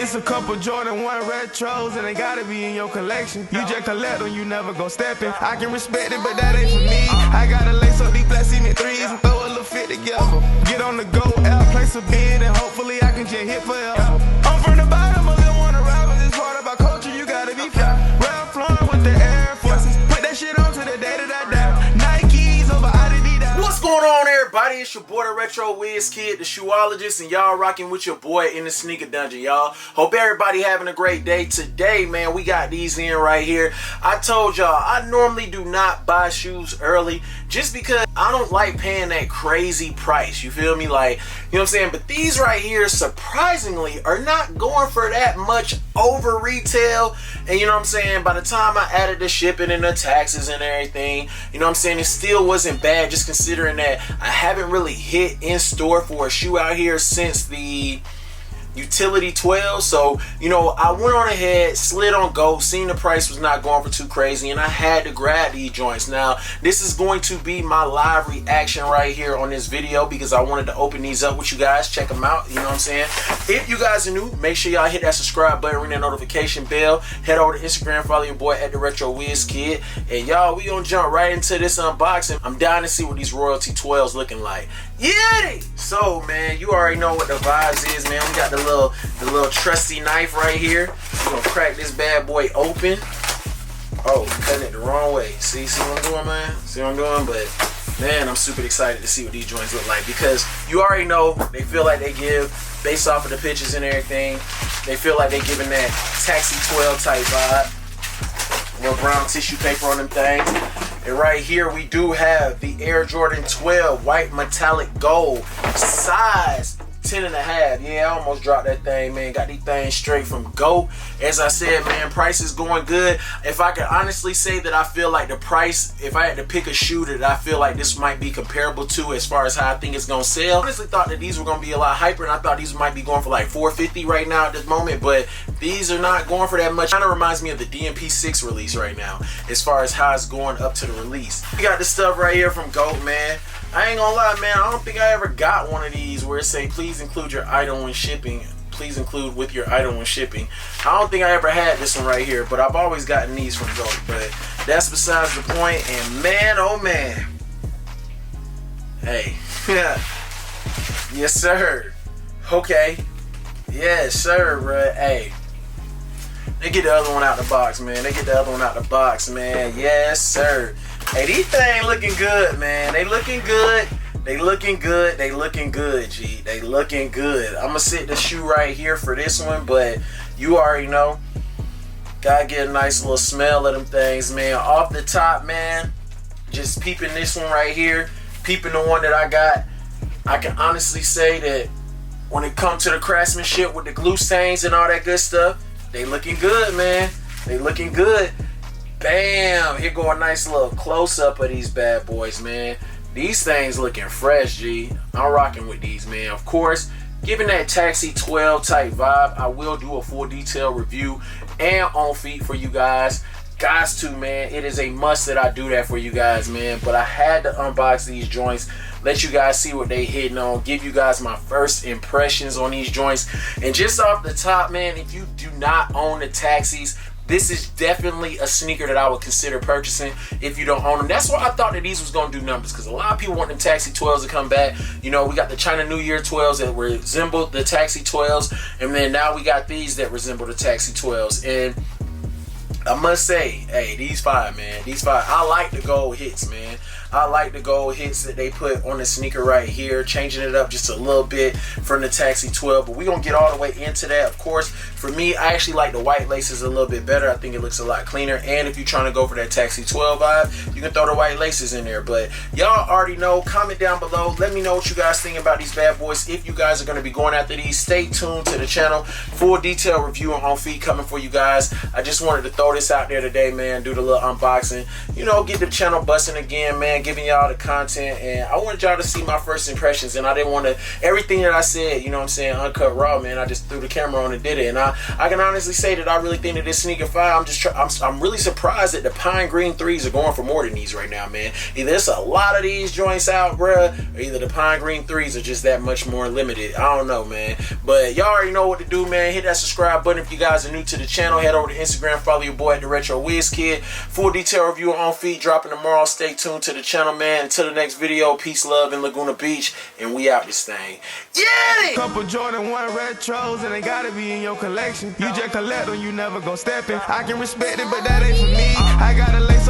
It's a couple Jordan 1 retros and they gotta be in your collection. You just collect them, you never gon' step in. I can respect it, but that ain't for me. I gotta lace up these black cement threes and throw a little fit together. Get on the go out, place a bid, and hopefully I can just hit forever. I'm from the bottom, a little wanna ride with this part about culture, you gotta be fly. Ralph Lauren with the Air Forces, put that shit on to the day that I die. Nikes over Adidas. What's going on, everybody? It's your boy, DaRetroWizKid, the shoeologist, and y'all rocking with your boy in the sneaker dungeon, y'all. Hope everybody having a great day. Today, man, we got these in right here. I told y'all, I normally do not buy shoes early just because I don't like paying that crazy price. You feel me? Like, you know what I'm saying? But these right here, surprisingly, are not going for that much over retail. And you know what I'm saying? By the time I added the shipping and the taxes and everything, you know what I'm saying? It still wasn't bad, just considering that I haven't really hit in store for a shoe out here since the Utility 12. So, you know, I went on ahead, slid on GOKU, seen the price was not going for too crazy, and I had to grab these joints. Now, this is going to be my live reaction right here on this video because I wanted to open these up with you guys. Check them out, you know what I'm saying? If you guys are new, make sure y'all hit that subscribe button, ring that notification bell. Head over to Instagram, follow your boy at DaRetroWizKid. And y'all, we gonna jump right into this unboxing. I'm dying to see what these Royalty 12s looking like. Yeah! So, man, you already know what the vibes is, man. We got the little trusty knife right here. We're gonna crack this bad boy open. Oh, cutting it the wrong way. See what I'm doing, man? See what I'm doing? But, man, I'm super excited to see what these joints look like because you already know they feel like they give, based off of the pictures and everything, they feel like they giving that Taxi 12 type vibe. Little brown tissue paper on them things. And right here we do have the Air Jordan 12 white metallic gold, size 10.5. Yeah, I almost dropped that thing, man. Got these things straight from GOKU. As I said, man, price is going good. If I could honestly say that I feel like the price, if I had to pick a shoe that I feel like this might be comparable to as far as how I think it's gonna sell, I honestly thought that these were gonna be a lot hyper, and I thought these might be going for like $450 right now at this moment, but these are not going for that much. Kind of reminds me of the DMP6 release right now as far as how it's going up to the release. We got this stuff right here from GOKU, man. I ain't gonna lie, man, I don't think I ever got one of these where it say please include your item when shipping. Please include with your item when shipping. I don't think I ever had this one right here, but I've always gotten these from GOKU. But that's besides the point. And man, oh man, hey, yes sir. Okay, yes sir, bruh. Hey, they get the other one out the box, man. They get the other one out the box, man. Yes sir. Hey, these things looking good, man. They looking good. They looking good. They looking good, G. They looking good. I'm gonna sit the shoe right here for this one, but you already know. Gotta get a nice little smell of them things, man. Off the top, man, just peeping this one right here, peeping the one that I got, I can honestly say that when it comes to the craftsmanship with the glue stains and all that good stuff, they looking good, man. They looking good. Bam! Here go a nice little close-up of these bad boys, man. These things looking fresh, G. I'm rocking with these, man. Of course, given that Taxi 12 type vibe, I will do a full detail review and on feet for you guys. Guys too, man. It is a must that I do that for you guys, man. But I had to unbox these joints, let you guys see what they hitting on, give you guys my first impressions on these joints. And just off the top, man, if you do not own the Taxis, this is definitely a sneaker that I would consider purchasing if you don't own them. That's why I thought that these was going to do numbers, because a lot of people want them Taxi 12s to come back. You know, we got the China New Year 12s that resemble the Taxi 12s, and then now we got these that resemble the Taxi 12s. And I must say, hey, these fire, man. These fire. I like the gold hits, man. I like the gold hits that they put on the sneaker right here, changing it up just a little bit from the Taxi 12. But we're going to get all the way into that. Of course, for me, I actually like the white laces a little bit better. I think it looks a lot cleaner. And if you're trying to go for that Taxi 12 vibe, you can throw the white laces in there. But y'all already know. Comment down below. Let me know what you guys think about these bad boys. If you guys are going to be going after these, stay tuned to the channel. Full detailed review and on feed coming for you guys. I just wanted to throw this out there today, man. Do the little unboxing, you know, get the channel busting again, man, giving y'all the content. And I wanted y'all to see my first impressions, and I didn't want to, everything that I said, you know what I'm saying, uncut raw, man. I just threw the camera on and did it. And I can honestly say that I really think that this sneaker fire. I'm really surprised that the pine green 3s are going for more than these right now, man. Either it's a lot of these joints out, bruh, or either the pine green 3s are just that much more limited. I don't know, man. But y'all already know what to do, man. Hit that subscribe button if you guys are new to the channel. Head over to Instagram, follow your boy at DaRetroWizKid. Full detail review on feed dropping tomorrow. Stay tuned to the channel, man. Until the next video, peace, love in Laguna Beach, and we out this thing. Yeah! Couple Jordan 1 retros and they gotta be in your collection. You just collect them, you never go stepping. I can respect it, but that ain't for me. I got a lace